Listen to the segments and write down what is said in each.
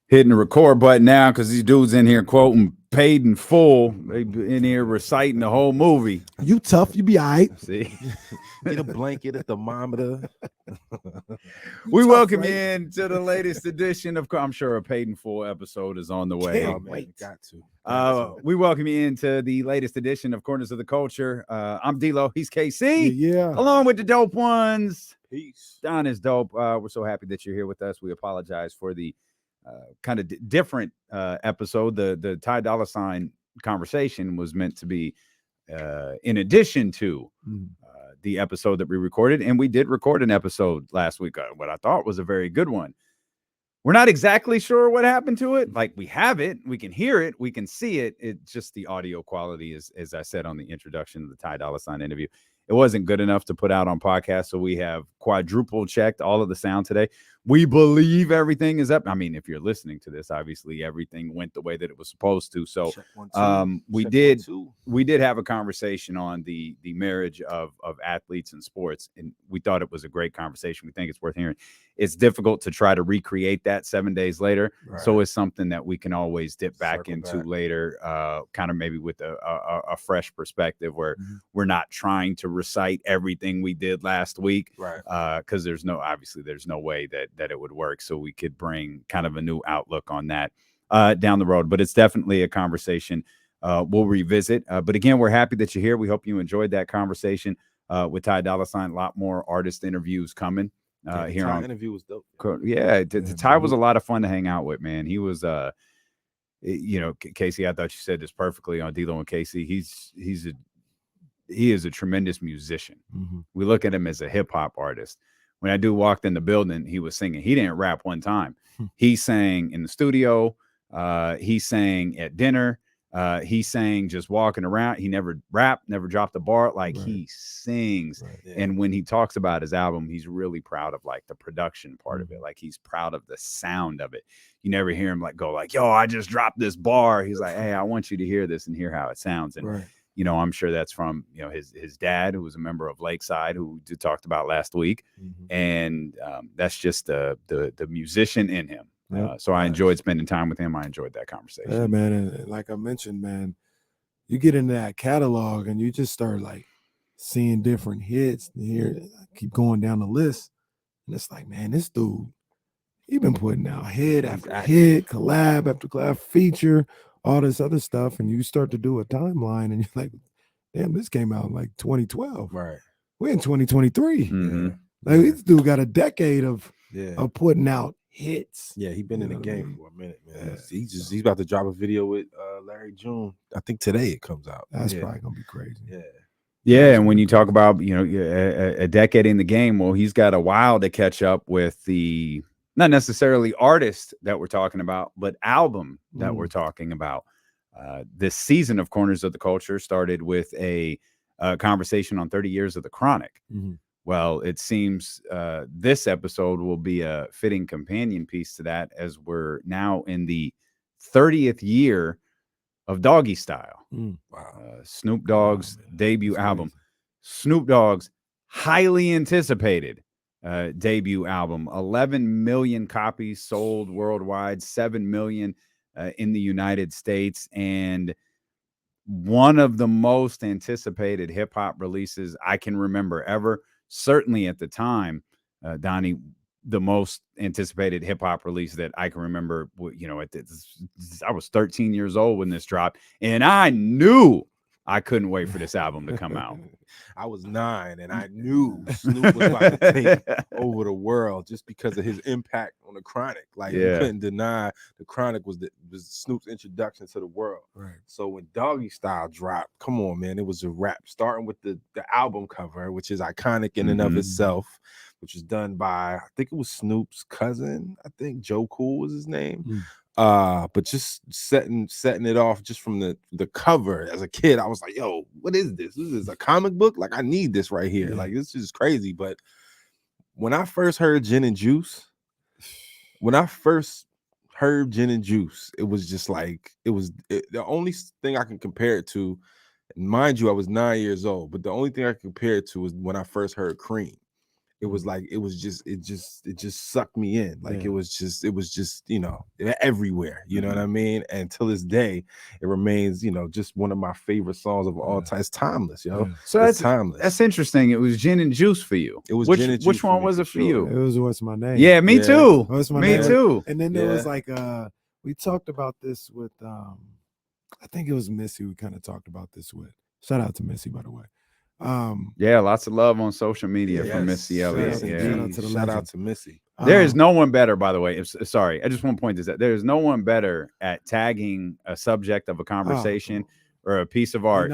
hitting the record button now because these dudes in here quoting paid in full. They in here reciting the whole movie. You tough, you be all right. See, Get a blanket, a thermometer. we tough, welcome right? you into the latest edition of. I'm sure a paid in full episode is on the way. Can't Oh man, wait. got to. We welcome you into the latest edition of Corners of the Culture. I'm D-Lo. He's KC. Yeah. Along with the dope ones. Peace. Don is dope. We're so happy that you're here with us. We apologize for the kind of different episode. The Ty Dolla $ign conversation was meant to be in addition to the episode that we recorded. And we did record an episode last week, what I thought was a very good one. We're not exactly sure what happened to it. Like, we have it, we can hear it, we can see it. It's just the audio quality is, as I said on the introduction of the Ty Dolla $ign interview, it wasn't good enough to put out on podcast. So we have quadruple checked all of the sound today. We believe everything is up. I mean, if you're listening to this, obviously everything went the way that it was supposed to. So we did have a conversation on the marriage of athletes and sports, and we thought it was a great conversation. We think it's worth hearing. It's difficult to try to recreate that 7 days later. Right. So it's something that we can always dip back into later, kind of maybe with a fresh perspective where we're not trying to recite everything we did last week. Right. Because there's no way that it would work. So we could bring kind of a new outlook on that down the road. But it's definitely a conversation we'll revisit. But again, we're happy that you're here. We hope you enjoyed that conversation with Ty Dolla $ign. A lot more artist interviews coming. Here Ty on interview was dope. Yeah, Ty was a lot of fun to hang out with, man. He was Casey, I thought you said this perfectly on D-Lo and Casey. He is a tremendous musician. We look at him as a hip-hop artist. When that dude walked in the building, he was singing. He didn't rap one time. He sang in the studio, he sang at dinner, he sang just walking around. He never rapped, never dropped a bar. Like, he sings. And when he talks about his album, he's really proud of like the production part of it. Like, he's proud of the sound of it. You never hear him like go like, yo, I just dropped this bar. He's like, hey, I want you to hear this and hear how it sounds. And I'm sure that's from his dad, who was a member of Lakeside, who we talked about last week. And that's just the musician in him. So I enjoyed spending time with him. I enjoyed that conversation. Yeah, man. And like I mentioned, man, you get into that catalog and you just start like seeing different hits. And here, keep going down the list, and it's like, man, this dude, he been putting out hit after hit, collab after collab, feature, all this other stuff. And you start to do a timeline, and you're like, damn, this came out in like 2012. Right. We're in 2023. Like, this dude got a decade of putting out hits. Yeah, he been in the game for a minute, man. He's about to drop a video with Larry June. I think today it comes out. That's probably gonna be crazy. Yeah, and when you talk about a decade in the game, well, he's got a while to catch up with the not necessarily artist that we're talking about, but album that we're talking about. This season of Corners of the Culture started with a conversation on 30 years of the Chronic. Well, it seems this episode will be a fitting companion piece to that, as we're now in the 30th year of Doggystyle. Snoop Dogg's debut album. Snoop Dogg's highly anticipated debut album. 11 million copies sold worldwide, 7 million in the United States, and one of the most anticipated hip-hop releases I can remember ever. Certainly at the time, Donnie, the most anticipated hip-hop release that I can remember, I was 13 years old when this dropped, and I knew I couldn't wait for this album to come out. I was 9, and I knew Snoop was about to take over the world just because of his impact on the Chronic. Like, you couldn't deny the Chronic was Snoop's introduction to the world. Right. So when Doggystyle dropped, come on, man, it was a wrap. Starting with the album cover, which is iconic in and of itself, which was done by, I think it was Snoop's cousin. I think Joe Cool was his name. But just setting it off just from the cover. As a kid, I was like, yo, what is this? This is a comic book? Like, I need this right here. Like, this is crazy. But when I first heard Gin and Juice, it was just like, the only thing I can compare it to, mind you, I was 9 years old, but the only thing I can compare it to was when I first heard Cream. it was like it just sucked me in. Like it was just everywhere. You know what I mean? And till this day, it remains just one of my favorite songs of all time. It's timeless, yo. So it's that's timeless. That's interesting. It was Gin and Juice for you. It was which Gin and Juice which one for me, was for it for sure. you? It was What's My Name. Yeah, me too. What's My Me Name? too. And then there was like we talked about this with I think it was Missy. We kind of talked about this with. Shout out to Missy, by the way. Yeah, lots of love on social media from Missy shout Elliott. out to- Yeah. shout out to the Shout legend. out to Missy. There is no one better, by the way. Sorry, I just want to point this out. There is no one better at tagging a subject of a conversation or a piece of art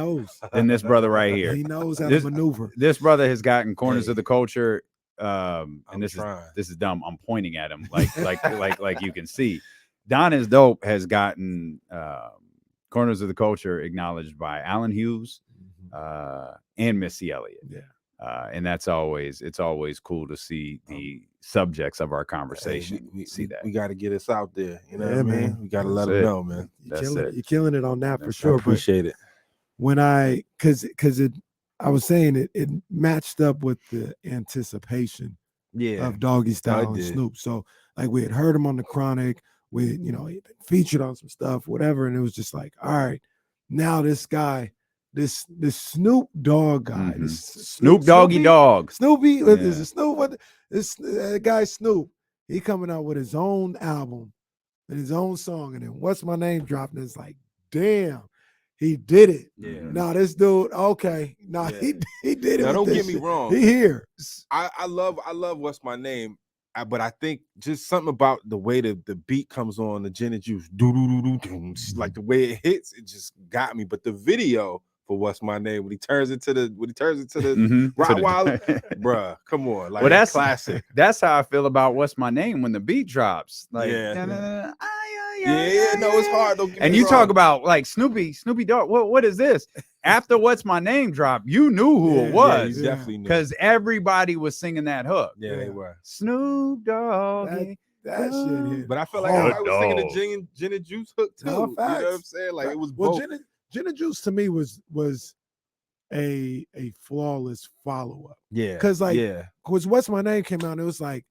than this brother right here. He knows how to maneuver. This brother has gotten corners of the culture. And this is dumb. I'm pointing at him like you can see. Don is Dope has gotten corners of the culture acknowledged by Alan Hughes and Missy Elliott. Yeah. And it's always cool to see the subjects of our conversation. We that we got to get us out there. You know Yeah, what I mean? man. We got to let them know, man. You're killing it on that for sure. I appreciate it. When because I was saying it matched up with the anticipation of Doggystyle and Snoop. So like we had heard him on the Chronic, he'd been featured on some stuff, whatever, and it was just like, all right, now this guy, this Snoop Dogg guy, this Snoop Doggy Dogg, Snoopy, is it Snoop? This guy Snoop, he coming out with his own album and his own song, and then What's My Name dropped, and it's like, damn. He did it. Yeah. Now this dude, okay. Now he did it. Now don't get me wrong. He here. I love What's My Name, but I think just something about the way the beat comes on, the Gin and Juice, like the way it hits, it just got me. But the video for What's My Name, when he turns into the Rottweiler, bruh, come on, like that's classic. That's how I feel about What's My Name when the beat drops. Like, no, it's hard. And you talk about like Snoopy Dogg. What is this? After What's My Name dropped, you knew who it was. You definitely knew, because everybody was singing that hook. Yeah, they were. Snoop Dogg. That shit hit. But I felt like everybody was singing the Gin and Juice hook too. No, you know what I'm saying? Like it was both. Gin and Juice to me was a flawless follow-up. Yeah. Because What's My Name came out, and it was like,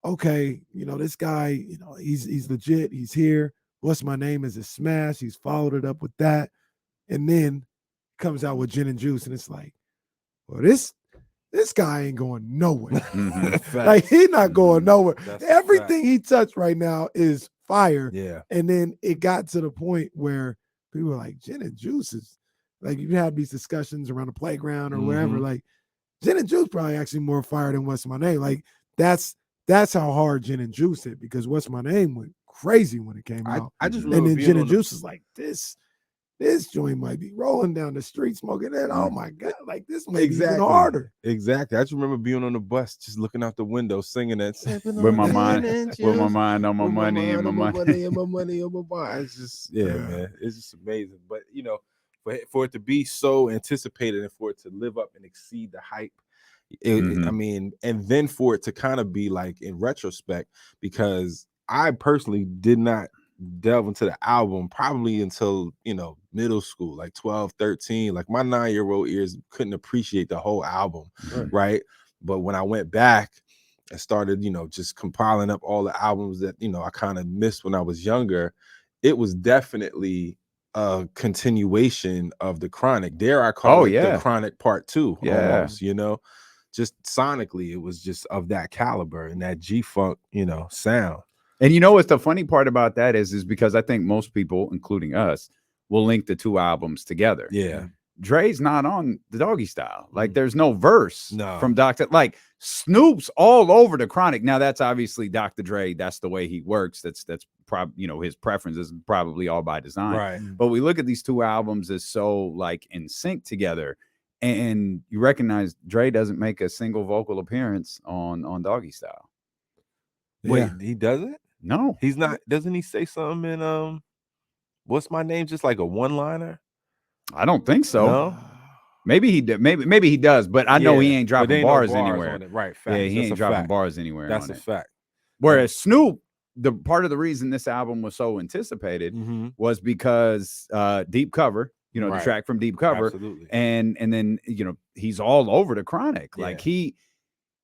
okay, this guy, he's legit, he's here. What's My Name is a smash. He's followed it up with that. And then comes out with Gin and Juice, and it's like, well, this guy ain't going nowhere. Like he's not going nowhere. Everything he touched right now is fire. Yeah. And then it got to the point where people were like, Gin and Juice is like, you have these discussions around the playground or wherever. Like, Gin and Juice probably actually more fire than What's My Name. Like, that's how hard Gin and Juice hit, because What's My Name went crazy when it came out. I just and then Gin and Juice is like, this joint might be rolling down the street smoking it. Oh my God, like this might be even harder. Exactly. I just remember being on the bus, just looking out the window, singing that with my mind on my money and my money on my mind. It's just man, it's just amazing. But for it to be so anticipated and for it to live up and exceed the hype, I mean, and then for it to kind of be like in retrospect, because I personally did not delve into the album probably until middle school, like 12, 13. Like my 9-year-old ears couldn't appreciate the whole album, right? But when I went back and started, just compiling up all the albums that I kind of missed when I was younger, it was definitely a continuation of the Chronic. Dare I call it the Chronic Part 2, almost, just sonically, it was just of that caliber and that G-Funk, sound. And what's the funny part about that is because I think most people, including us, will link the two albums together. Yeah. Dre's not on the Doggystyle. Like there's no verse from Dr. Like Snoop's all over the Chronic. Now that's obviously Dr. Dre. That's the way he works. That's probably, his preference is probably all by design. Right. But we look at these two albums as so like in sync together. And you recognize Dre doesn't make a single vocal appearance on Doggystyle. Wait, he doesn't? No, he's not. Doesn't he say something in What's My Name? Just like a one-liner? I don't think so. No? Maybe he did. Maybe he does, but I know he ain't dropping bars anywhere. Right. Facts. Yeah, he ain't dropping bars anywhere. That's a fact. Whereas Snoop, the part of the reason this album was so anticipated was because Deep Cover, the track from Deep Cover, absolutely. and then he's all over the Chronic. Like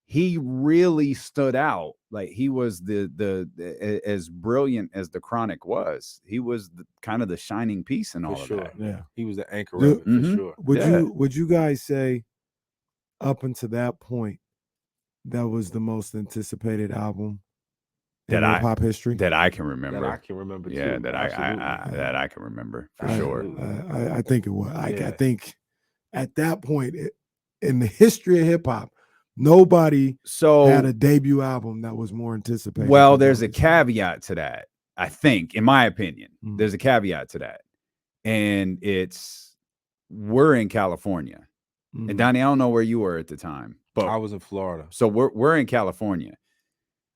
he really stood out. Like he was as brilliant as the Chronic was. He was kind of the shining piece in all of that. Yeah, he was the anchor Do- of it for Mhm. sure. Would you guys say up until that point that was the most anticipated album in That hip hop history? That I can remember. That I can remember Yeah, too. that Absolutely. that I can remember for Absolutely. sure. I think it was. I Yeah. think at that point in the history of hip hop, nobody So had a debut album that was more anticipated. well, than there's a Doggystyle. caveat to that. I think, in my opinion, Mhm. there's a caveat to that, and it's we're in California, Mhm. and Donnie, I don't know where you were at the time, but I was in Florida. so we're in California.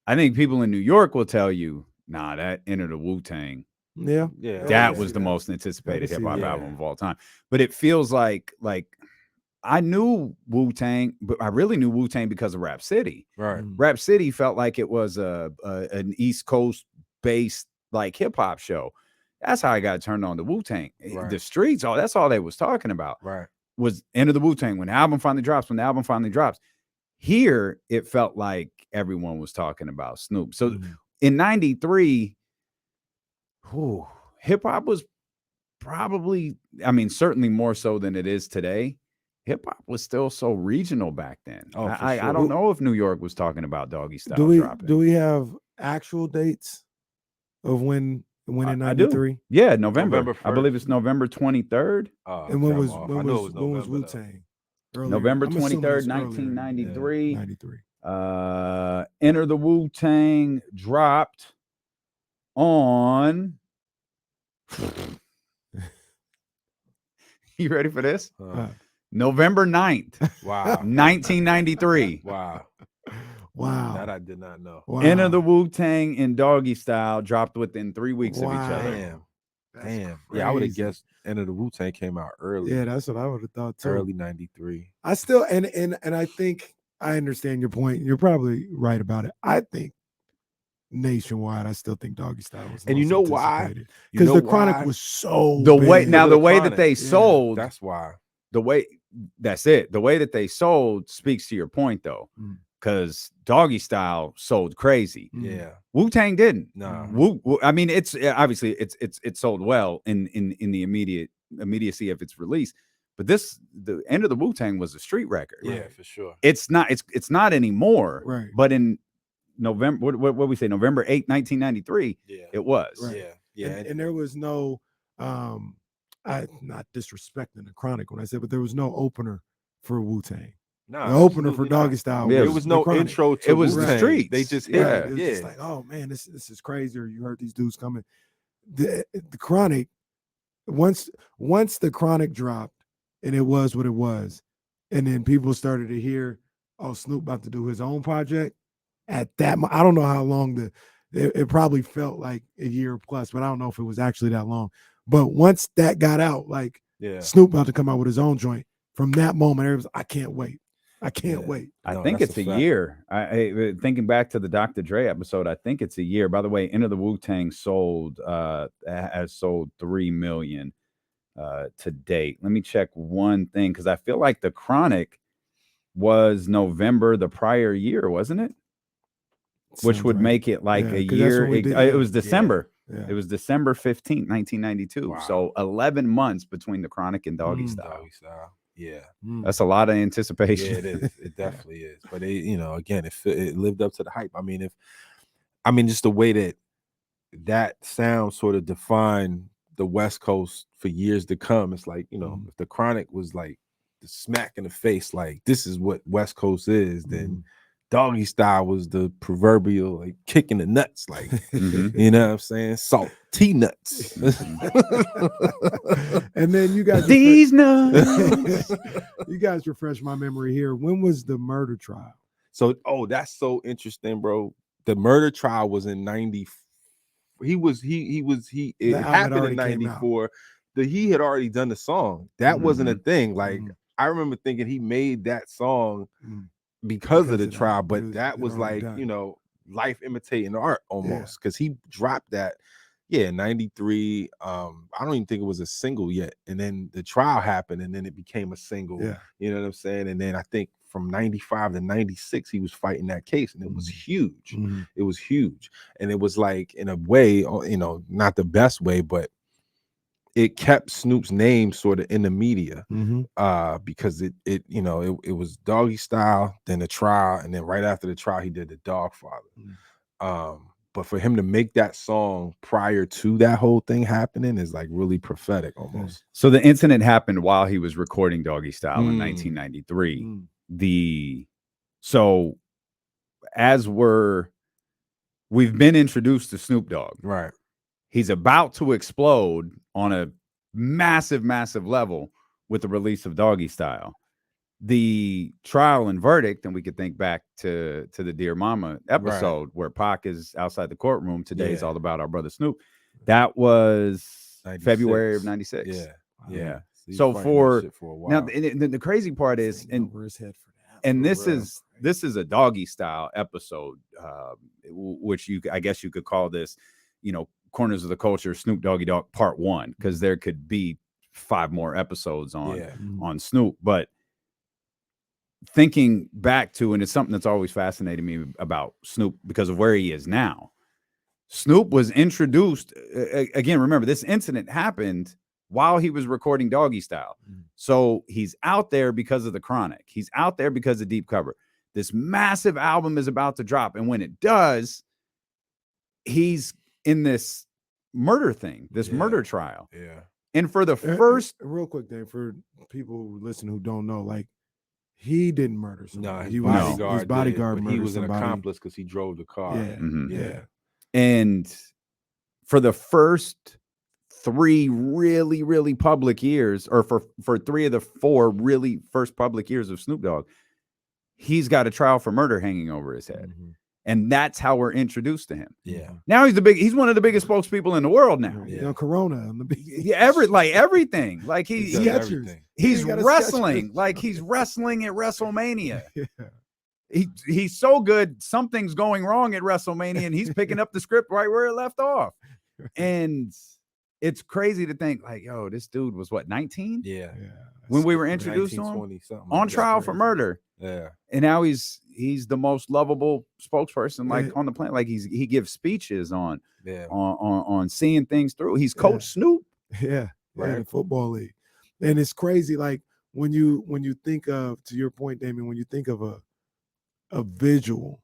I think people in New York will tell you, nah, that Enter the Wu-Tang, Yeah, Yeah. that I was see the that. most anticipated see hip hop that. album of all time. But it feels like I knew Wu-Tang, but I really knew Wu-Tang because of Rap City. Right. Mhm. Rap City felt like it was an East Coast based like hip hop show. That's how I got turned on to Wu-Tang. Right. The streets, that's all they was talking about. Right. Was Enter the Wu-Tang when the album finally drops. Here, it felt like everyone was talking about Snoop. So Mhm. in 93, hip hop was probably, I mean, certainly more so than it is today. Hip hop was still so regional back then. Oh, for I sure. don't know if New York was talking about Doggystyle dropping. Do we have actual dates of when in I do. '93? Yeah, November. November I believe 1st. it's November 23rd. And when Okay, was I'm off. when I knew it was was November, though. Wu-Tang? November I'm assuming 23rd, it's earlier. 1993. 93. Enter the Wu-Tang dropped on. You ready for this? November 9th, Wow. 1993. Wow. Wow. That I did not know. Wow. Enter the Wu-Tang and Doggystyle dropped within 3 weeks of each Wow. other. Damn. That's Damn. Yeah, I would have crazy. guessed Enter the Wu-Tang came out early. Yeah, that's what I would have thought too. Early 93. I still and I think I understand your point. You're probably right about it. I think nationwide, I still think Doggystyle was. And you know why? Because the Chronic was so The way big. now Because the of the way that Chronic. they Yeah, sold, That's why. that's it. The way that they sold speaks to your point though. Mm. Because Doggystyle sold crazy. Mm. Yeah. Wu-Tang didn't. Nah. I mean, it's obviously it sold well in the immediacy of its release. But the End of the Wu-Tang was a street record. Yeah, for sure. It's not anymore. Right. But in November, what we say, November 8th, 1993, Yeah. it was. Right. Yeah. Yeah. And there was no I not disrespecting the Chronic when I said, but there was no opener for Wu-Tang. Nah, The opener for absolutely not. Doggystyle. Yeah, There was was the no Chronic. intro to It was the Wu-Tang. streets. They just Yeah. hit It it. was just like, oh man, this is crazy. Or you heard these dudes coming. The Chronic, once the Chronic dropped, and it was what it was, and then people started to hear, oh, Snoop about to do his own project. At that, I don't know how long it probably felt like a year plus, but I don't know if it was actually that long. But once that got out, like Yeah. Snoop about to come out with his own joint, from that moment, it was, I can't wait. I can't Yeah. wait. I No, think that's it's a fact. year. I thinking back to the Dr. Dre episode, I think it's a year. By the way, Enter the Wu-Tang has sold 3 million to date. Let me check one thing because I feel like the Chronic was November the prior year, wasn't it? Which Sounds would right. make it like Yeah, a 'cause that's year. when we did It that. was December. Yeah. It was December 15th, 1992. Wow. So 11 months between the Chronic and Doggystyle. Doggystyle. Yeah. Mm. That's a lot of Yeah, anticipation. it is. It definitely is. But again, it lived up to the hype. I mean, just the way that sound sort of defined the West Coast for years to come. It's like, if the Chronic was like the smack in the face, like this is what West Coast is, then Doggystyle was the proverbial like kick in the nuts, like Mhm. you know what I'm saying? Salty nuts. And then you guys These nuts. you guys refresh my memory here. When was the murder trial? So, that's so interesting, bro. The murder trial was in 90. It The album had happened in already came out. 94. He had already done the song. That wasn't a thing. Like I remember thinking he made that song because of the of that. trial, It but was- that it was already like, done. life imitating art almost, because he dropped that. Yeah, 93. I don't even think it was a single yet. And then the trial happened and then it became a single. Yeah. You know what I'm saying? And then I think from 95 to 96, he was fighting that case, and it was huge. It was huge. And it was like, in a way, you know, not the best way, but it kept Snoop's name sort of in the media, because it you know, it was Doggy Style, then the trial, and then right after the trial, he did the Dog Father. But for him to make that song prior to that whole thing happening is like really prophetic almost. So the incident happened while he was recording Doggy Style in 1993. So as we've been introduced to Snoop Dogg, Right? He's about to explode on a massive, massive level with the release of Doggy Style. The trial and verdict, and we could think back to the Dear Mama episode where Pac is outside the courtroom. Today is all about our brother Snoop. That was 96. February of 96. Yeah. So for now, the crazy part is, and this is a Doggy Style episode, which I guess you could call this, you know, Corners of the Culture, Snoop Doggy Dogg Part 1, because there could be 5 more episodes on Snoop. But thinking back to, and it's something that's always fascinated me about Snoop because of where he is now. Snoop was introduced, again, remember, this incident happened while he was recording Doggy Style. So he's out there because of the Chronic. He's out there because of Deep Cover. This massive album is about to drop. And when it does, he's in this murder thing, this murder trial. And for the first... Real quick, Dave, for people who listen who don't know, like, he didn't murder somebody. No, his bodyguard but he was somebody. an accomplice because he drove the car. And for the first 3 really, really public years, or for 3 of the 4 really first public years of Snoop Dogg, he's got a trial for murder hanging over his head. And that's how we're introduced to him. Now he's one of the biggest spokespeople in the world now. You know, Corona on the big everything. Like he's wrestling. Sketchers. Like he's wrestling at WrestleMania. He's so good, something's going wrong at WrestleMania, and he's picking up the script right where it left off. And it's crazy to think, like, yo, this dude was what, 19? When we were introduced to him on trial for murder. And now he's the most lovable spokesperson like on the planet. Like he gives speeches on seeing things through. He's Coach Snoop. In the football league. And it's crazy, like when you think of, to your point, Damien, when you think of a visual,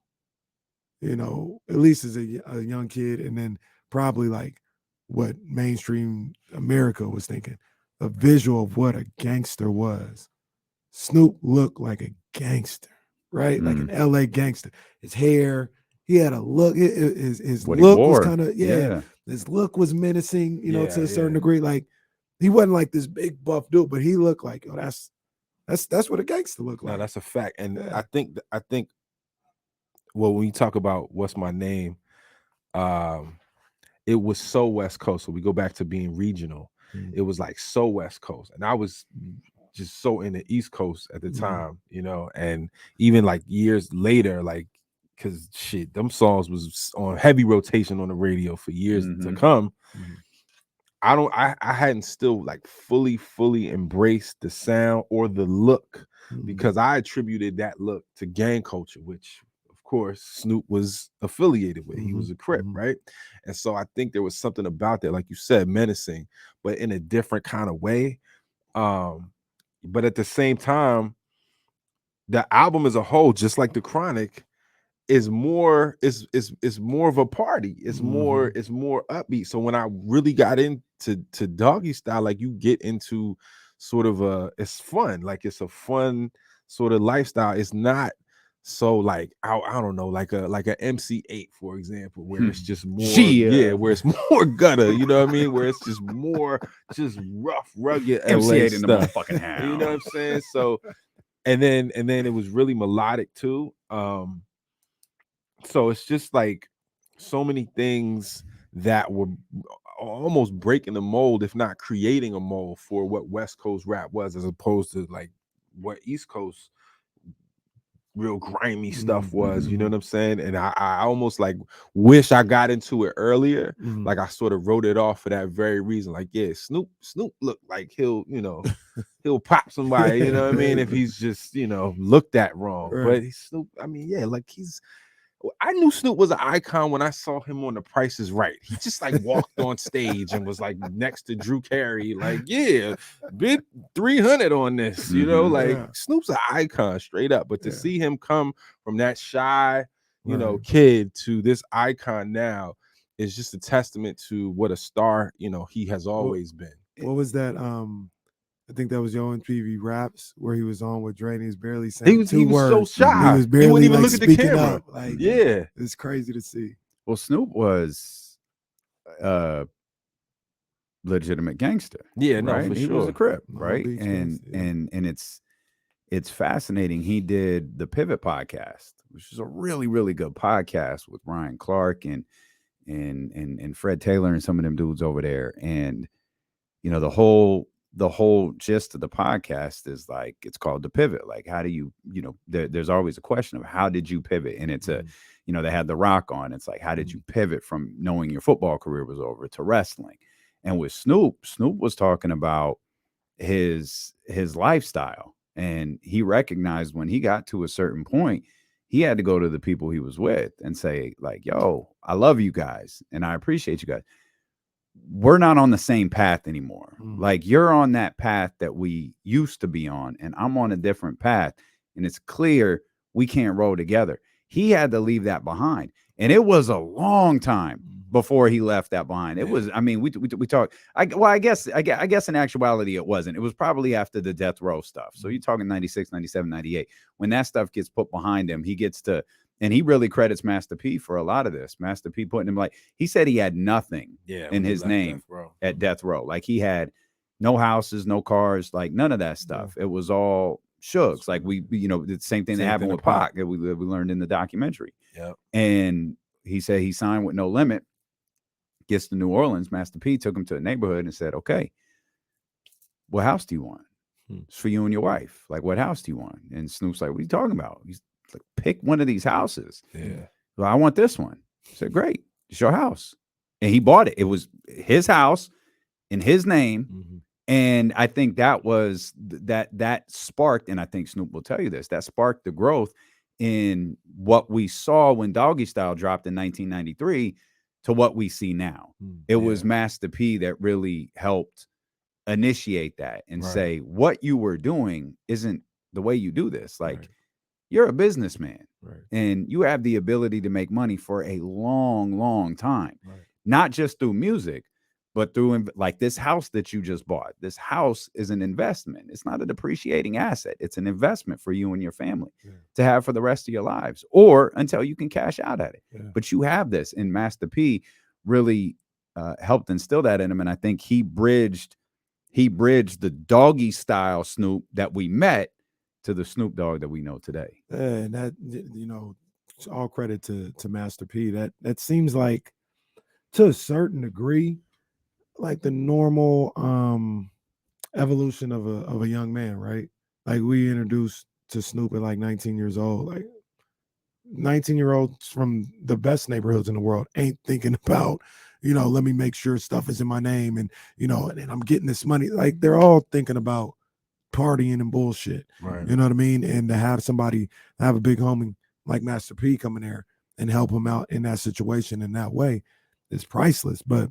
you know, at least as a young kid, and then probably like what mainstream America was thinking, a visual of what a gangster was. Snoop looked like a gangster, right? Like an LA gangster. His hair, he had a look. His look was kind of, his look was menacing, you know, to a certain degree. Like he wasn't like this big buff dude, but he looked like, oh, that's what a gangster looked like. No, that's a fact. And I think, well, when you talk about What's My Name, it was so West Coast. So we go back to being regional. It was like so West Coast. And I was just so in the East Coast at the time, you know, and even like years later, like, because shit, them songs was on heavy rotation on the radio for years to come. I hadn't still like fully embraced the sound or the look, because I attributed that look to gang culture, which of course Snoop was affiliated with. He was a Crip, right? And so I think there was something about that, like you said, menacing, but in a different kind of way. But at the same time, the album as a whole, just like the Chronic, is more of a party. It's more upbeat. So when I really got into Doggy Style, like you get into sort of it's fun. Like it's a fun sort of lifestyle. It's not so like I don't know, like a MC8, for example, where it's just more where it's more gutter, you know what I mean? Where it's just more just rough, rugged MC8 in the motherfucking house. You know what I'm saying? So and then it was really melodic too. So it's just like so many things that were almost breaking the mold, if not creating a mold for what West Coast rap was, as opposed to like what East Coast real grimy stuff Mm-hmm. was. You know what I'm saying? And I almost like wish I got into it earlier. Mm-hmm. Like I sort of wrote it off for that very reason. Like, yeah, Snoop look like he'll pop somebody, you know what I mean, if he's just, looked at wrong. Right. But Snoop, I mean, yeah, like I knew Snoop was an icon when I saw him on The Price is Right. He just like walked on stage and was like next to Drew Carey, like, yeah, bid 300 on this, like Yeah. Snoop's an icon straight up. But to Yeah. see him come from that shy, Right. kid to this icon now is just a testament to what a star, he has always been. What was that? I think that was Yo MTV Raps where he was on with Dre and he was barely saying He was two words. so shy. He was barely wouldn't even like look at the speaking camera. up. Like, Yeah. it's crazy to see. Well, Snoop was legitimate gangster. Yeah, no, right? for He sure. was a Crip, Long right? Beach And gangster, yeah. and it's fascinating. He did the Pivot podcast, which is a really, really good podcast with Ryan Clark and Fred Taylor and some of them dudes over there. And the whole gist of the podcast is like, it's called The Pivot. Like, how do you, there's always a question of how did you pivot? And it's they had The Rock on. It's like, how did you pivot from knowing your football career was over to wrestling? And with Snoop was talking about his lifestyle. And he recognized when he got to a certain point, he had to go to the people he was with and say, like, yo, I love you guys and I appreciate you guys. We're not on the same path anymore. Like, you're on that path that we used to be on, and I'm on a different path. And it's clear we can't roll together. He had to leave that behind. And it was a long time before he left that behind. It was, I mean, we talked, I guess in actuality, it wasn't. It was probably after the Death Row stuff. So you're talking 96, 97, 98. When that stuff gets put behind him, he gets to, and he really credits Master P for a lot of this. Master P putting him, like, he said he had nothing in his name at Death Row. Like, he had no houses, no cars, like none of that stuff. It was all Shugs. Like, we the same thing that happened with Pac that we learned in the documentary. Yeah. And he said he signed with No Limit, gets to New Orleans. Master P took him to a neighborhood and said, okay, what house do you want? It's for you and your wife. Like, what house do you want? And Snoop's like, what are you talking about? He's like, pick one of these houses. Yeah. Well, I want this one. He said, great, it's your house. And he bought it. It was his house in his name. And I think that was that sparked, and I think Snoop will tell you this, that sparked the growth in what we saw when Doggystyle dropped in 1993 to what we see now. It was Master P that really helped initiate that and say, what you were doing isn't the way you do this. Like, you're a businessman and you have the ability to make money for a long, long time, not just through music, but through, like, this house that you just bought. This house is an investment. It's not a depreciating asset. It's an investment for you and your family to have for the rest of your lives, or until you can cash out at it. But you have this, and Master P really helped instill that in him. And I think he bridged the Doggystyle Snoop that we met to the Snoop Dogg that we know today. And that, it's all credit to Master P. That seems like, to a certain degree, like the normal evolution of a young man, right? Like, we introduced to Snoop at like 19 years old. Like, 19-year-olds from the best neighborhoods in the world ain't thinking about, let me make sure stuff is in my name and and I'm getting this money. Like, they're all thinking about partying and bullshit. Right. You know what I mean? And to have somebody, have a big homie like Master P come in there and help him out in that situation in that way is priceless. But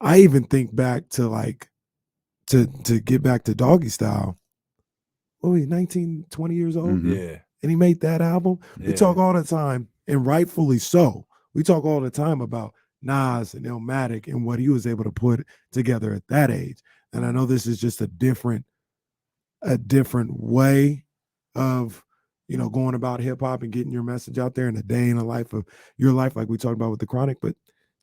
I even think back to, like, to get back to Doggystyle. Oh, he's 19, 20 years old. Yeah. And he made that album. We talk all the time, and rightfully so. We talk all the time about Nas and Illmatic and what he was able to put together at that age. And I know this is just a different way of, going about hip hop and getting your message out there in a day in the life of your life, like we talked about with the Chronic. But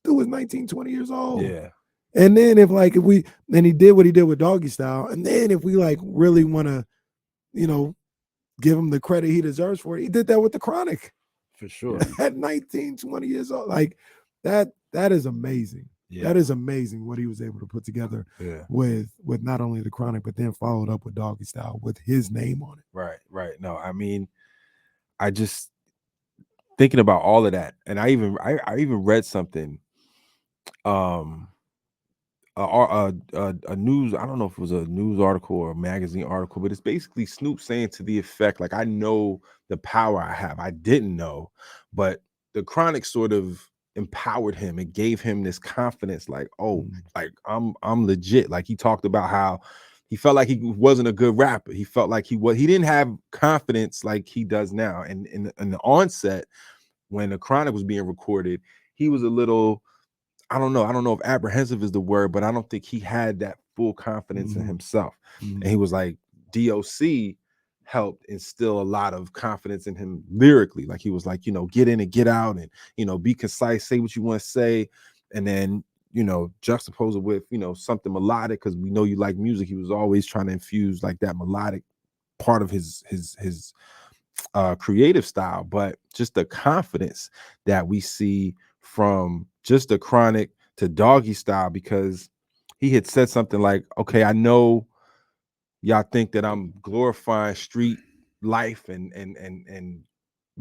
dude was 19, 20 years old. Yeah. And then and he did what he did with Doggystyle. And then if we, like, really want to, give him the credit he deserves for it, he did that with the Chronic. For sure. At 19, 20 years old. Like, that is amazing. Yeah. That is amazing what he was able to put together with not only the Chronic, but then followed up with Doggystyle with his name on it. Right. No, I mean, I just thinking about all of that, and I even read something, um, a news, I don't know if it was a news article or a magazine article, but it's basically Snoop saying to the effect, like, I know the power I have. I didn't know, but the Chronic sort of empowered him and gave him this confidence, like, oh, like I'm legit. Like, he talked about how he felt like he wasn't a good rapper. He felt like he didn't have confidence like he does now. And in the onset, when the Chronic was being recorded, he was a little, I don't know if apprehensive is the word, but I don't think he had that full confidence in himself. And he was like, DOC helped instill a lot of confidence in him lyrically. Like, he was like, get in and get out, and, be concise, say what you want to say. And then, juxtapose it with, something melodic, because we know you like music. He was always trying to infuse like that melodic part of his creative style, but just the confidence that we see from just the Chronic to Doggystyle, because he had said something like, okay, I know y'all think that I'm glorifying street life and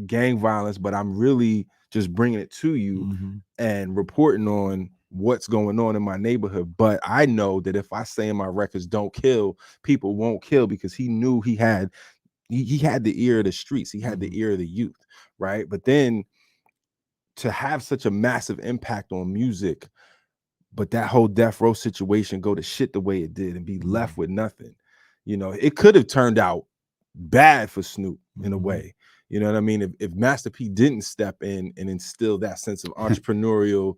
gang violence, but I'm really just bringing it to you and reporting on what's going on in my neighborhood. But I know that if I say in my records don't kill, people won't kill, because he knew he had the ear of the streets. He had the ear of the youth, right? But then to have such a massive impact on music, but that whole death row situation go to shit the way it did and be left with nothing, it could have turned out bad for Snoop in a way. You know what I mean? If Master P didn't step in and instill that sense of entrepreneurial,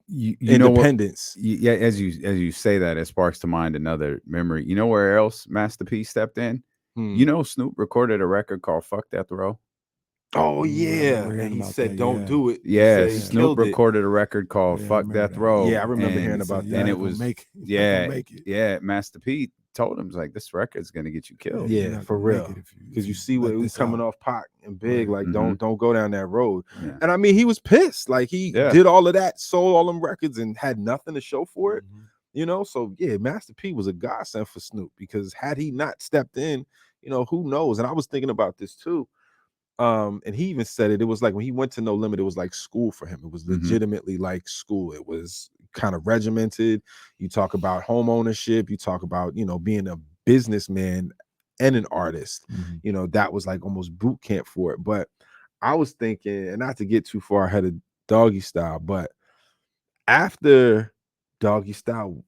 independence. Yeah, as you say that, it sparks to mind another memory. You know where else Master P stepped in? Snoop recorded a record called "Fuck Death Row." Oh yeah, and he said, "Don't do it." Yeah, Snoop recorded a record called "Fuck Death Row." Yeah, I remember hearing about that. And it was Master P told him, like, this record's gonna get you killed. Yeah, for real. Because you see what was coming off Pac and Big, like, don't go down that road. Yeah. And I mean, he was pissed. Like, he did all of that, sold all them records, and had nothing to show for it. So yeah, Master P was a godsend for Snoop, because had he not stepped in, who knows? And I was thinking about this too. And he even said it was like when he went to No Limit, it was like school for him. It was legitimately like school. It was kind of regimented. You talk about home ownership, you talk about, being a businessman and an artist. That was like almost boot camp for it. But I was thinking, and not to get too far ahead of Doggystyle, but after Doggystyle,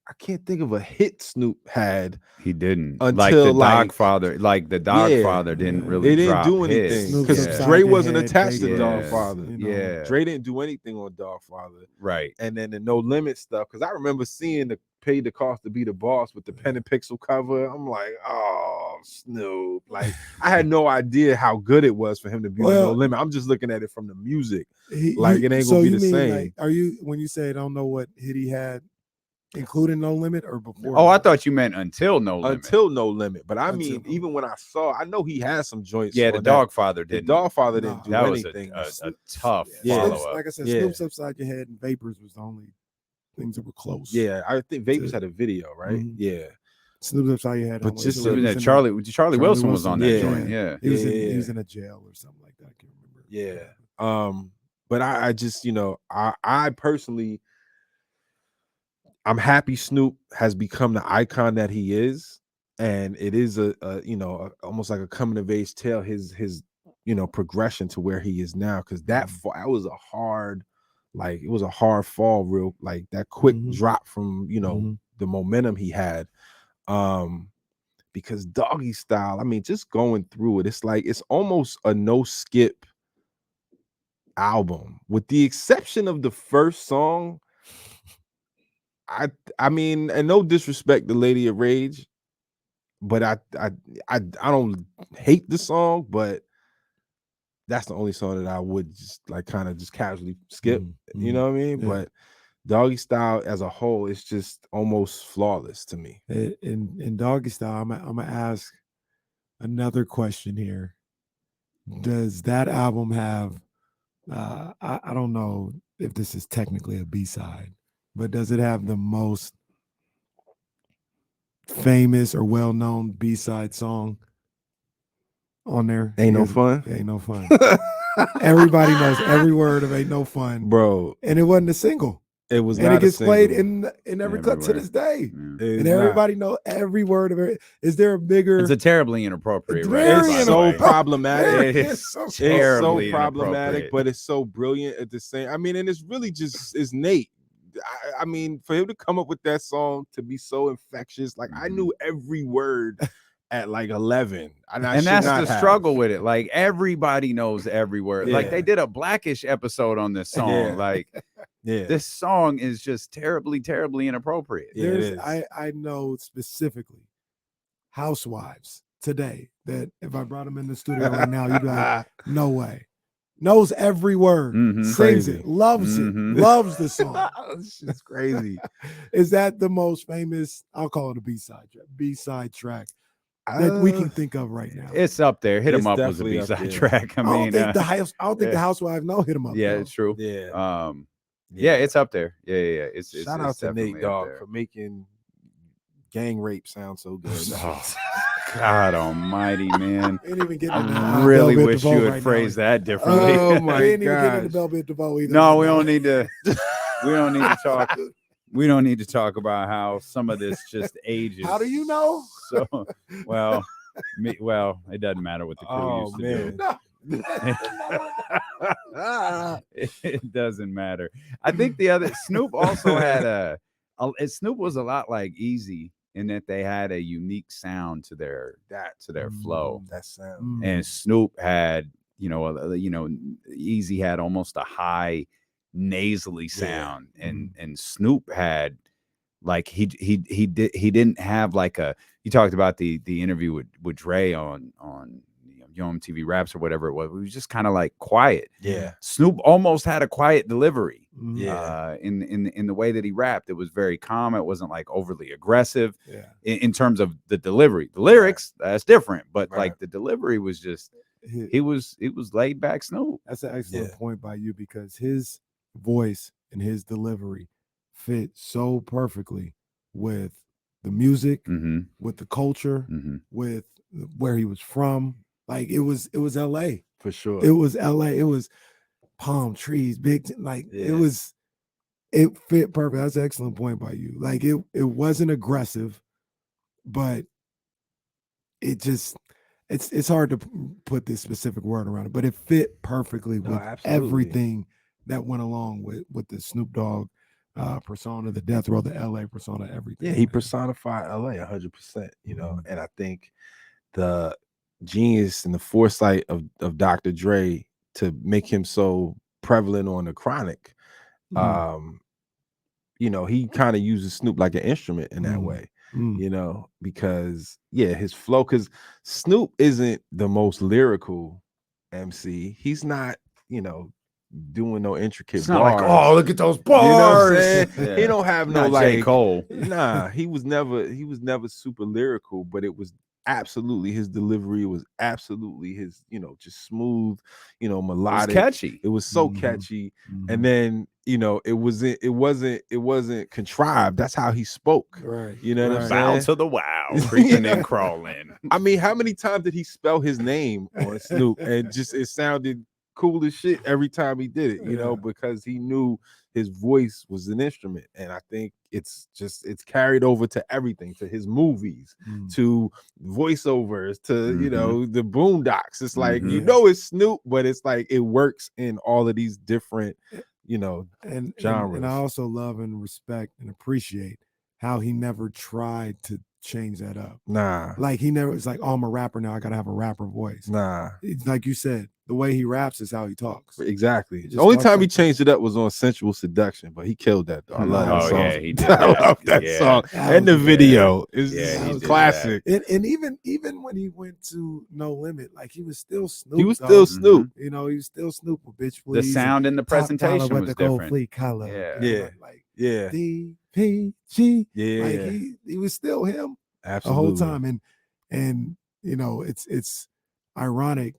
I can't think of a hit Snoop had. He didn't. Until the Dogfather didn't really. They didn't do anything because Dre wasn't attached to Dogfather. Yeah, Dre didn't do anything on Dogfather. Right. And then the No Limit stuff, because I remember seeing the Pay the Cost to Be the Boss with the pen and pixel cover. I'm like, oh, Snoop. Like, I had no idea how good it was for him to be on No Limit. I'm just looking at it from the music. It ain't gonna be the same. Like, are you, when you say don't know what hit he had, including No Limit or before? Oh, I thought you meant until No Limit. Until No Limit. But I mean, even when I know he had some joints. Yeah, the Dogfather didn't. The Dogfather didn't do anything. That was a tough follow-up. Like I said, Snoop's Upside Your Head and Vapors was the only things that were close. Yeah, I think Vapors had a video, right? Yeah. Snoop's Upside Your Head. But just Charlie Wilson was on that joint. Yeah. He was in a jail or something like that. I can't remember. Yeah. But I just, I personally, I'm happy Snoop has become the icon that he is, and it is almost like a coming of age tale. His progression to where he is now, because that was a hard, it was a hard fall, real like that quick drop from the momentum he had. Because Doggystyle, I mean, just going through it, it's almost a no skip album, with the exception of the first song. I mean, and no disrespect to Lady of Rage, but I don't hate the song, but that's the only song that I would just kind of just casually skip. You know what I mean? Yeah. But Doggystyle as a whole, it's just almost flawless to me. In Doggystyle, I'm gonna ask another question here. Does that album have? I don't know if this is technically a B-side, but does it have the most famous or well-known B-side song? on there. Ain't No Fun. Ain't No Fun. Everybody knows every word of Ain't No Fun, bro. and it wasn't a single. It was And not it gets a single. played in every cut to Everywhere. this day. Yeah. It is And everybody know every word of it. Is there a bigger? It's a terribly inappropriate Very record, It's by the so way. problematic. It's It's terribly so problematic, inappropriate. but it's so brilliant at the same. I mean, and it's really just is Nate. I mean, for him to come up with that song to be so infectious, like I knew every word at like 11, and that's the struggle with it. Like everybody knows every word. Like Yeah. they did a Blackish episode on this song. Yeah. Like Yeah, this song is just terribly, terribly inappropriate. Yeah, it is. I know specifically housewives today that if I brought them in the studio right now, you'd be like, no way. Knows every word, Mhm. sings Crazy. it, loves Mhm. it, loves the song. It's crazy. Is that the most famous? I'll call it a B-side track that we can think of right now. It's up there. Hit 'em It's up was a definitely up B-side there. track. I I don't mean, think the yeah. housewives know Hit 'em Up. yeah, though. it's true. Yeah. Yeah, it's up there. Yeah. It's Shout it's out to definitely Nate up Dogg there. for making gang rape sound so good. Oh, God Almighty, man! We ain't even getting I into really Velvet wish DeVoe you would right phrase now. that differently. Oh my We ain't even getting into gosh. Velvet DeVoe either. No, right we now. don't need to. We don't need to talk. We don't need to talk about how some of this just ages. How do you know? So, well, it doesn't matter what the crew used to do. It doesn't matter. I think the other Snoop also had Snoop was a lot like Easy in that they had a unique sound to their flow. That sound. And Snoop had, Easy had almost a high nasally sound, and Snoop had like he didn't have like a. You talked about the interview with Dre on Yo MTV Raps or whatever it was. It was just kind of like quiet. Yeah. Snoop almost had a quiet delivery. Yeah. In the way that he rapped, it was very calm. It wasn't like overly aggressive. Yeah. In terms of the delivery, the lyrics that's different, but Right. like the delivery was just it was laid back Snoop. That's an excellent point by you because his voice and his delivery fit so perfectly with the music, with the culture, with where he was from. Like it was LA. For sure. It was LA. It was palm trees, big it fit perfect. That's an excellent point by you. Like it wasn't aggressive, but it just it's hard to put this specific word around it, but it fit perfectly with everything that went along with the Snoop Dogg persona, the Death Row, the LA persona, everything. Yeah, he personified LA 100%, and I think the genius and the foresight of Dr. Dre to make him so prevalent on the Chronic, he kind of uses Snoop like an instrument in that way, because his flow, because Snoop isn't the most lyrical MC. He's not, doing no intricate It's not bars. like, oh, look at those bars. You know what I'm saying? Yeah. He don't have no Not like J. Cole. Nah, he was never super lyrical, but it was absolutely his delivery was absolutely his, just smooth, melodic. It was catchy. It was so catchy. And then, it wasn't contrived. That's how he spoke. Right. You know what I'm Bow saying? to the wow, creeping and crawling. I mean, how many times did he spell his name on Snoop and just it sounded cool as shit every time he did it, because he knew his voice was an instrument. And I think it's carried over to everything, to his movies, to voiceovers, to the Boondocks. It's like it's Snoop, but it's like it works in all of these different genres. And I also love and respect and appreciate how he never tried to change that up. Nah. Like he never was like, oh, I'm a rapper now, I gotta have a rapper voice. Nah. It's like you said, the way he raps is how he talks. Exactly. The only time he changed it up was on Sensual Seduction, but he killed that though. I love that song. Yeah, he did. I love that song. And the video is classic. And even when he went to No Limit, like he was still Snoop. He was still Snoop. He was still Snoop with Bitch Please. The sound and the presentation was the different. Fleet collar. Yeah. DPG. Yeah. Like he was still him. Absolutely. The whole time. And it's ironic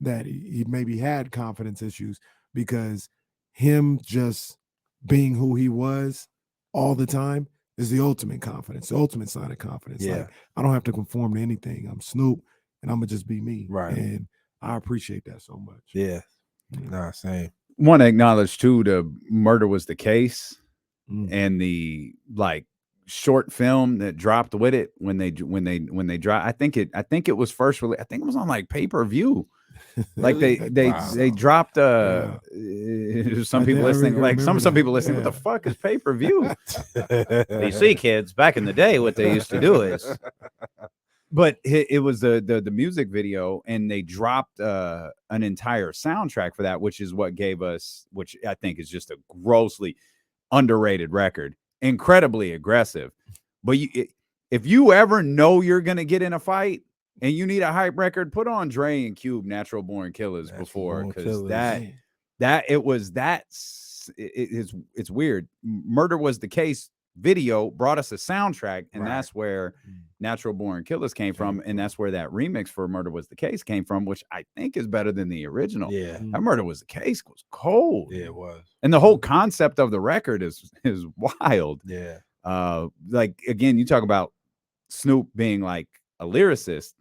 that he maybe had confidence issues because him just being who he was all the time is the ultimate confidence, the ultimate sign of confidence. Yeah. Like I don't have to conform to anything. I'm Snoop. and I'm gonna just be me. Right. And I appreciate that so much. Yeah. Nah, same. Want to acknowledge too the Murder Was the Case Mm. and the like short film that dropped with it when they dropped. I think it was first released. I think it was on like pay-per-view. Like they dropped some people listening, like some people listening, what the fuck is pay-per-view? You see, kids, back in the day, what they used to do is, but it was the music video, and they dropped an entire soundtrack for that, which is what gave us, which I think is just a grossly underrated record, incredibly aggressive. But if you ever know you're gonna get in a fight and you need a hype record, put on Dre and Cube Natural Born Killers before, because it's weird. Murder Was the Case video brought us a soundtrack, and that's where Natural Born Killers came from, and that's where that remix for Murder Was the Case came from, which I think is better than the original. Yeah, that Murder Was the Case was cold. Yeah, it was. And the whole concept of the record is wild. Yeah. Like, again, you talk about Snoop being like a lyricist.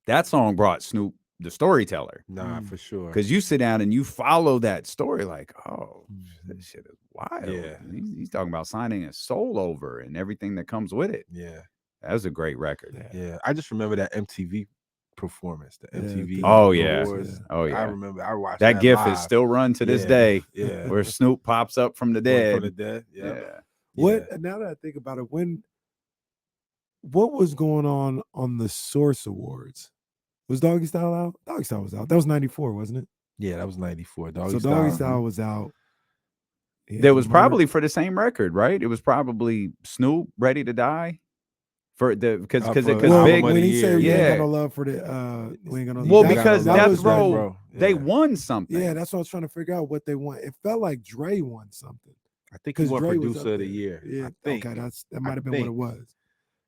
That song brought Snoop the storyteller. Nah, for sure. Because you sit down and you follow that story like, oh, this shit is wild. Yeah. He's talking about signing his soul over and everything that comes with it. Yeah. That was a great record. Yeah. I just remember that MTV performance. The MTV. Oh, yeah. Awards. Oh, yeah. I remember. I watched that GIF live. is still run to this day. Yeah. Where Snoop pops up from the dead. From the dead. Yeah. What, now that I think about it, what was going on the Source Awards? Was Doggystyle out? Doggystyle was out. That was 94, wasn't it? Yeah, that was 94. So Doggystyle was out. That was probably for the same record, right? It was probably Snoop, Ready to Die. For the because Big, when he said we ain't got no love for the we ain't got no, well, because Death Row, they won something. Yeah, that's what I was trying to figure out what they won. It felt like Dre won something. I think he won Producer of the Year. Yeah, I think. Okay, that might have been what it was.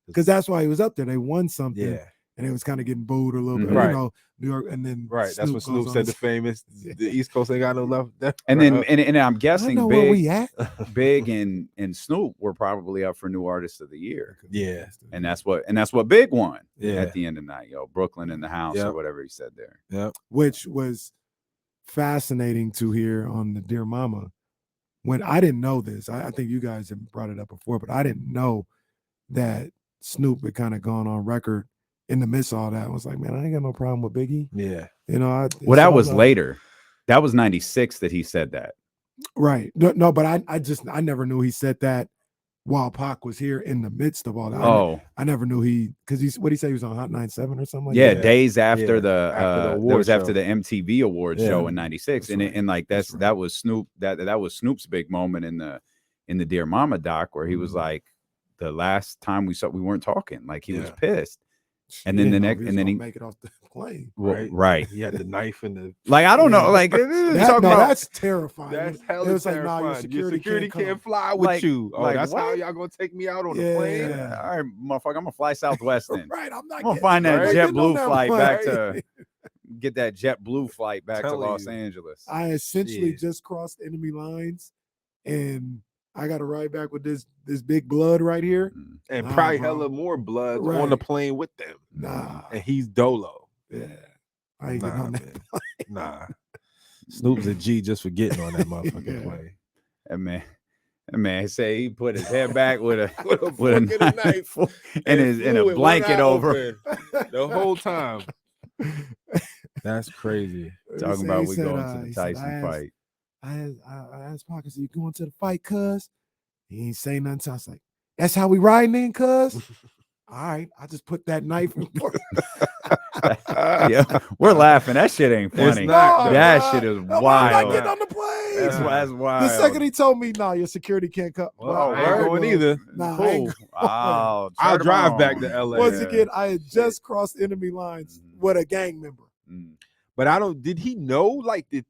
Because that's why he was up there. They won something. Yeah. And it was kind of getting booed a little bit, right. you know, New York, and then that's when Snoop said the famous, the East Coast ain't got no love. And then, and I'm guessing Big and Snoop were probably up for New Artist of the Year. Yeah, and that's what Big won. Yeah, at the end of the night, Brooklyn in the house or whatever he said there. Yeah, which was fascinating to hear on the Dear Mama. When I didn't know this, I think you guys have brought it up before, but I didn't know that Snoop had kind of gone on record in the midst of all that. I was like, man, I ain't got no problem with Biggie. Yeah. You know, that was later. That was 96 that he said that. Right. No, but I never knew he said that while Pac was here in the midst of all that. Oh. I never knew because he said he was on Hot 97 or something like that. Yeah, days after the after the MTV Awards show in 96. And like that was Snoop, that was Snoop's big moment in the Dear Mama doc, where he was like, the last time we weren't talking. Like he was pissed. And then he make it off the plane. Right. He had the knife in the like, I don't know. Like that's terrifying. That's hella terrifying. Like, your security can't fly with you. Oh, that's how y'all gonna take me out on the plane? Yeah. All right, motherfucker. I'm gonna fly Southwest then. Right. I'm gonna find that JetBlue flight back to get that JetBlue flight back to Los Angeles. I essentially just crossed enemy lines, and I got to ride back with this big blood right here. And probably hella more blood on the plane with them. Nah. And he's Dolo. Yeah. I ain't getting on that plane. Nah. Snoop's a G just for getting on that motherfucking plane. That man say he put his head back with a knife and a blanket over the whole time. That's crazy. Talking about we going to the Tyson fight. I asked Pac, I said, you going to the fight, cuz? He ain't say nothing. So I was like, that's how we riding in, cuz? All right, I just put that knife in. We're laughing. That shit ain't funny. That shit is wild. I'm not getting on the plane. That's wild. The second he told me, your security can't come. Well, I ain't going either. Nah, cool. I'll drive back to LA. Once again, I had just crossed enemy lines with a gang member. But did he know? Like, did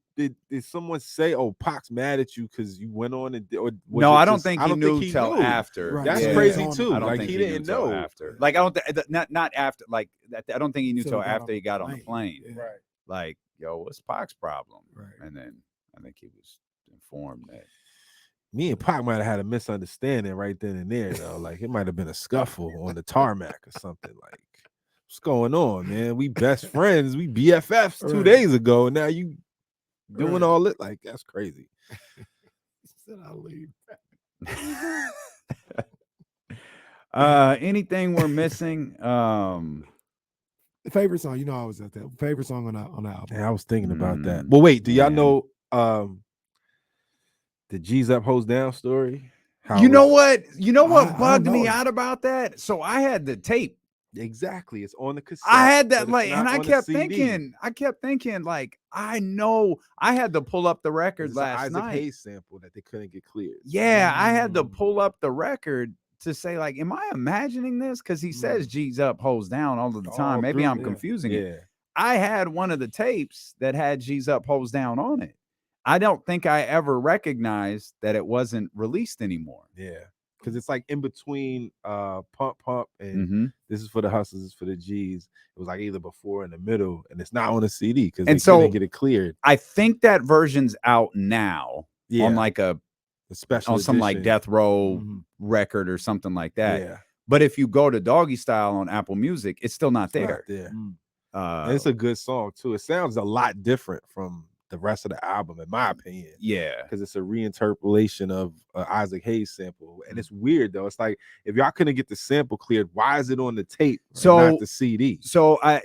someone say, "Oh, Pac's mad at you because you went on and"? No, I don't think he knew till after. Right. That's crazy too. I don't think he didn't know after. Like, I don't not after. Like, I don't think he knew till after he got on the plane. Yeah. Right. Like, yo, what's Pac's problem? Right. And then I think he was informed that me and Pac might have had a misunderstanding right then and there, though. Like, it might have been a scuffle on the tarmac or something. Like, What's going on, man? We best friends. We BFFs 2 Right. days ago. And now you doing Right. all it. Like, that's crazy. He said I'll leave. Anything we're missing? The favorite song, I was at that. Favorite song on the album. Yeah, I was thinking about that. Mm, Well, wait, do y'all man. know the G's Up, Hoes Down story? How You it know was- what? You know what I bugged know me it. out about that? So I had the tape. Exactly. It's on the cassette. I had but that it's like, not and I on the kept CD. thinking, like, I know I had to pull up the record It's an last Isaac night. Hayes sample that they couldn't get cleared. Yeah, I had to Mm. pull up the record to say, like, am I imagining this? Because he says G's up, hoes down all of the time. All Maybe through, I'm yeah. confusing it. Yeah. I had one of the tapes that had G's up, hoes down on it. I don't think I ever recognized that it wasn't released anymore. Yeah. Because it's like in between Pump Pump and Mhm. This Is for the Hustlers, This Is for the G's. It was like either before or in the middle, and it's not on the CD because they And so- couldn't get it cleared. I think that version's out now Yeah. on like The special on some like edition. Death Row Mhm. record or something like that. Yeah. But if you go to Doggystyle on Apple Music, it's still not It's not there. there. Mm. And it's a good song too. It sounds a lot different from the rest of the album, in my opinion. Yeah. Because it's a reinterpolation of Isaac Hayes sample. And it's weird though. It's like if y'all couldn't get the sample cleared, why is it on the tape and So- not the CD? So I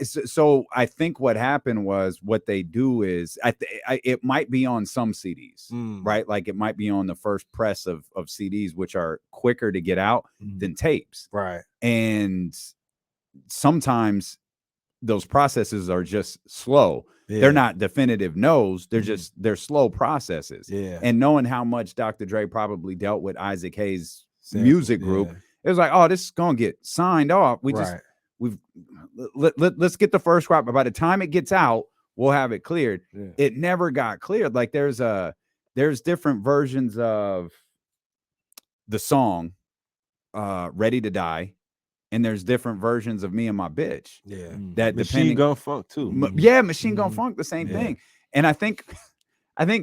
think what happened was what they do is it might be on some CDs, Mm. right? Like it might be on the first press of CDs, which are quicker to get out than tapes. Right. And sometimes those processes are just slow. Yeah. They're not definitive no's. They're just they're slow processes. Yeah. And knowing how much Dr. Dre probably dealt with Isaac Hayes' Sample, music group, yeah. it was like, oh, this is gonna get signed off. Let's get the first crop. But by the time it gets out, we'll have it cleared. Yeah. It never got cleared. Like there's different versions of the song Ready to Die, and there's different versions of Me and My Bitch. Yeah. That Machine depending Gun Funk too. yeah, Machine Gun Mhm. Funk, the same Yeah. thing. And I think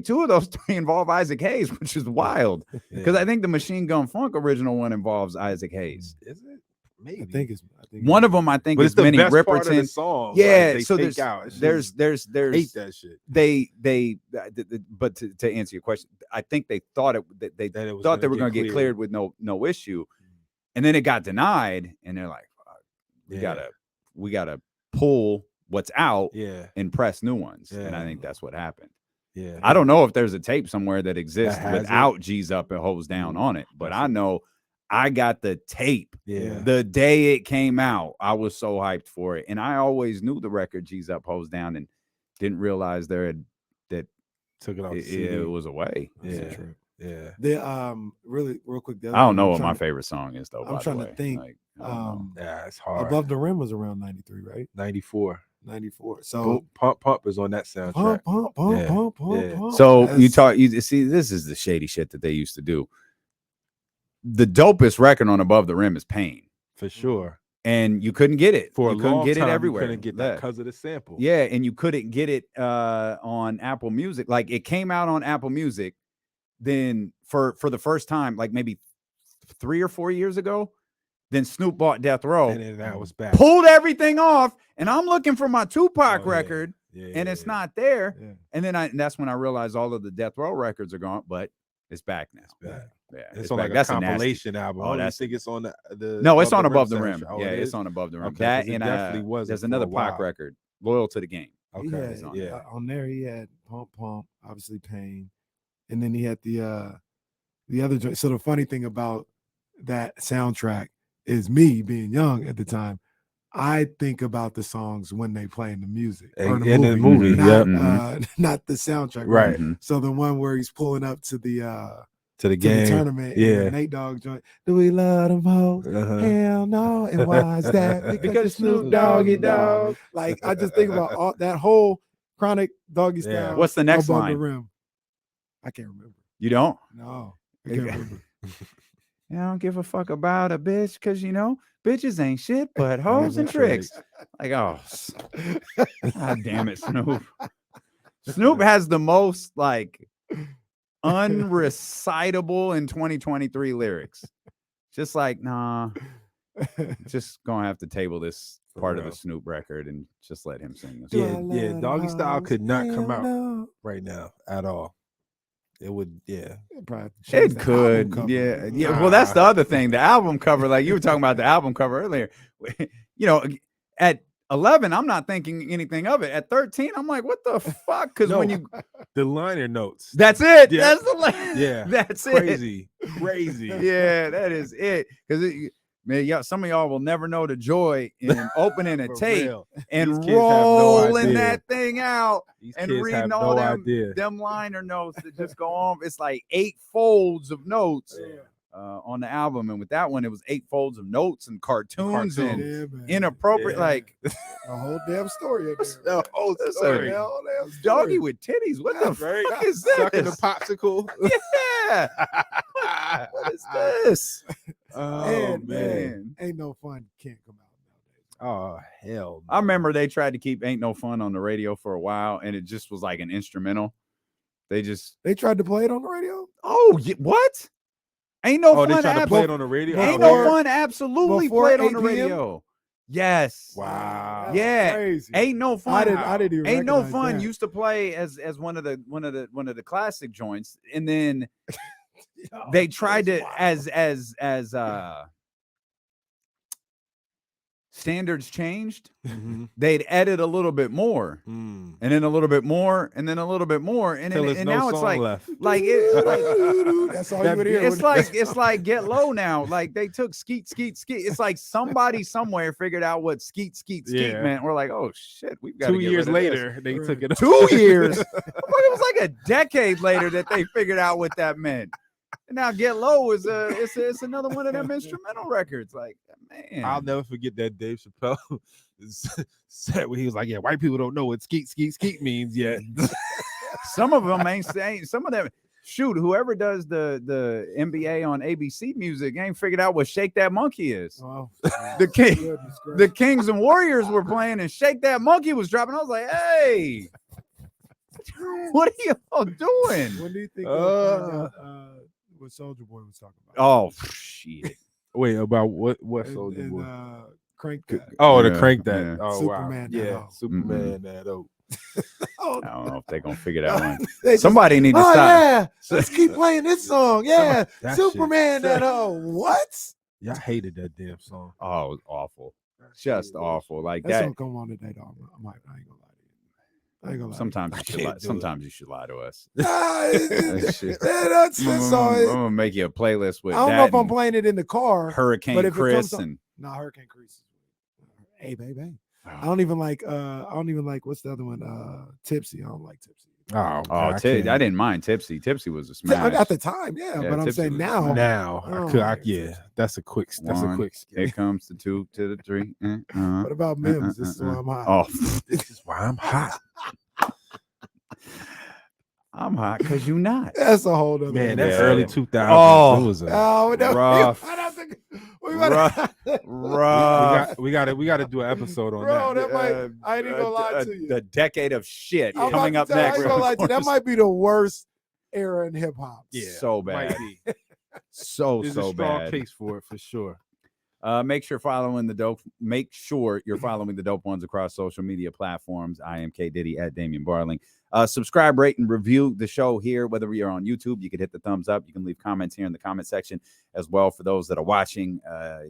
two of those three involve Isaac Hayes, which is wild. Because I think the Machine Gun Funk original one involves Isaac Hayes. Is it? Maybe. I think One of them, I think, but is it's the Minnie best part of the Riperton. song. Yeah, like, they so take out. It's there's just- hate that shit. but to answer your question, I think they thought they That it was thought they gonna were going to get cleared with no issue, and then it got denied, and they're like, fuck, we gotta pull what's out Yeah. and press new ones, and I Yeah. think that's what happened. Yeah. I don't know if there's a tape somewhere that exists has it? without G's Up and Hoes Down on it, but That's I it. know I got the tape Yeah. the day it came out. I was so hyped for it, and I always knew the record G's Up, Hoes Down, and didn't realize that Took it off. the it CD. was away. That's a Yeah. trip. Yeah. The really real quick. I don't know what my favorite song is though. I'm by trying the to way. think, Like, I don't know. Yeah. It's hard. Above the Rim was around 93, right? 94. 94. So Pump is on that soundtrack. pump, Yeah, yeah. pump. So you That's- see, this is the shady shit that they used to do. The dopest record on Above the Rim is Pain, For sure. and you couldn't get it. For you a couldn't long get time, it everywhere. You couldn't get that Yeah. because of the sample. Yeah, and you couldn't get it on Apple Music. Like it came out on Apple Music, then for the first time, like maybe 3 or 4 years ago, then Snoop bought Death Row, And then that was back. pulled everything off, and I'm looking for my Tupac Oh, yeah. record, Yeah, and yeah, it's yeah. not there. Yeah. And then that's when I realized all of the Death Row records are gone, but it's back now. back. Yeah, It's on back. like a That's nasty- compilation album. Oh, I don't even that's- think it's on the No, it's on Above the Rim. soundtrack. Oh, Yeah, it it's is? on Above the Rim. Okay, That 'cause it and definitely wasn't there's for another a Pac while. record, Loyal to the Game. He Okay. had, Yeah. on there he had Pump, obviously Pain, and then he had the other joint. So the funny thing about that soundtrack is me being young at the time. I think about the songs when they play in the music or In the movie, not, yeah. not the soundtrack. Right. Mhm. So the one where he's pulling up to the To the to the game. tournament, Yeah. and the Nate Dogg joint. Do we love them hoes? Uh-huh. Hell no. And why is that? Because it's Snoop Doggy Dogg. Like I just think about all that whole chronic doggy Yeah. style. What's the next Above line? the Rim. I can't remember. You don't? No, I can't remember. I don't give a fuck about a bitch because bitches ain't shit but hoes and tricks. Like, oh, god damn it, Snoop. Snoop has the most like unrecitable in 2023 lyrics. Just like, nah, just gonna have to table this part of real. the Snoop record and just let him sing this. Do Yeah, I yeah. let Doggy a Style house could not come down out now? right now at all. It would, yeah. Probably have to change It the album could, cover. yeah, yeah. Well, that's the other thing. The album cover, like you were talking about the album cover earlier. You know, at 11, I'm not thinking anything of it. At 13, I'm like, what the fuck? Because when you, the liner notes, that's it. Yeah. That's the yeah, that's crazy, crazy. it. Yeah, that is it. Because man, y'all, some of y'all will never know the joy in opening a For tape real. and These kids have no rolling idea. that thing out. These And kids reading have all no them, idea. them liner notes that just go on. It's like 8 folds of notes on the album. And with that one, it was 8 folds of notes and cartoons. And Yeah, man. inappropriate. Yeah. Like a whole damn story. The whole That's story. A whole damn story. doggy with titties. What the Right? fuck is Sucking the this? popsicle. Yeah. What is this? Oh And, man. Ain't No Fun can't come out nowadays. Oh hell. No. I remember they tried to keep Ain't No Fun on the radio for a while, and it just was like an instrumental. They tried to play it on the radio. What? Ain't No Oh, Fun. they tried to play it on the radio. Ain't before- No Fun absolutely before played on the 8 p.m.? radio. Yes. Wow. That's Yeah. crazy. Ain't No Fun. I didn't even Ain't No recognize Fun that. used to play as one of the classic joints, and then they tried to as standards changed, Mhm. they'd edit a little bit more, Mm. and then a little bit more, and then a little bit more, and Till then, there's and no now it's song like left. That's all you would hear. it's like Get Low now. Like they took skeet. It's like somebody somewhere figured out what skeet Yeah. meant. We're like, oh shit, we've got 2 years later, they took it. 2 years. It was like a decade later that they figured out what that meant. And now Get Low is it's another one of them instrumental records. Like, man, I'll never forget that Dave Chappelle said when he was like, "Yeah, white people don't know what skeet means yet." some of them ain't saying. Some of them, shoot, whoever does the NBA on ABC Music ain't figured out what Shake That Monkey is. Oh, The Kings and Warriors were playing, and Shake That Monkey was dropping. I was like, hey, what are y'all doing? When do you think they'll find out what Soulja Boy was talking about? Oh shit. Wait, about what And- Soulja and, Boy? Crank That. Oh, to Yeah, crank that. yeah. Oh, Superman wow. that Yeah, hoe. Superman that. Oh, Oh, I don't know if they're gonna figure that one. they just- Somebody need to oh stop. yeah, let's keep playing this song. Yeah, That Superman. shit. That what? y'all hated that damn song. Oh, it was awful. Just awful. Like That's that. gonna come on today, dog. I ain't gonna lie to you. I ain't gonna lie. Sometimes you should lie. can't do it. Sometimes you should lie to us. That's shit. that's I'm all. gonna make you a playlist with I don't that know if I'm and playing it in the car. Hurricane but if it Chris comes on- and Nah, Hurricane Chris. Hey, baby. I oh, don't even like. What's the other one? Tipsy. I don't like Tipsy. I I didn't mind Tipsy. Tipsy was a I smash. at the time, yeah, Yeah, but I'm Tipsy saying was now. Now, Oh, yeah, that's a quick. That's a One. quick. Here comes the 2 to the 3. What about Mims? This is why I'm hot. Oh, This is why I'm hot, I'm hot because you not. That's a whole other man. thing. That's Yeah. early 2000s. Oh. It was a, Oh, no, Rough. we gotta- Rough. we got to do an episode on Bro, that. that might. I ain't even gonna lie to you. The decade of shit I'm coming about up to tell you, I next. ain't gonna lie to you. That might be the worst era in hip hop. Yeah, so might bad. be. So There's a strong bad. case for it for sure. Make sure following the dope. Make sure you're following the dope ones across social media platforms. I am K Diddy at Damian Barling. Subscribe, rate, and review the show here. Whether you're on YouTube, you can hit the thumbs up. You can leave comments here in the comment section as well. For those that are watching,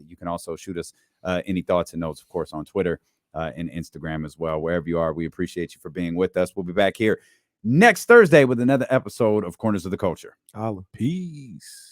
you can also shoot us any thoughts and notes, of course, on Twitter and Instagram as well. Wherever you are, we appreciate you for being with us. We'll be back here next Thursday with another episode of Corners of the Culture. Peace.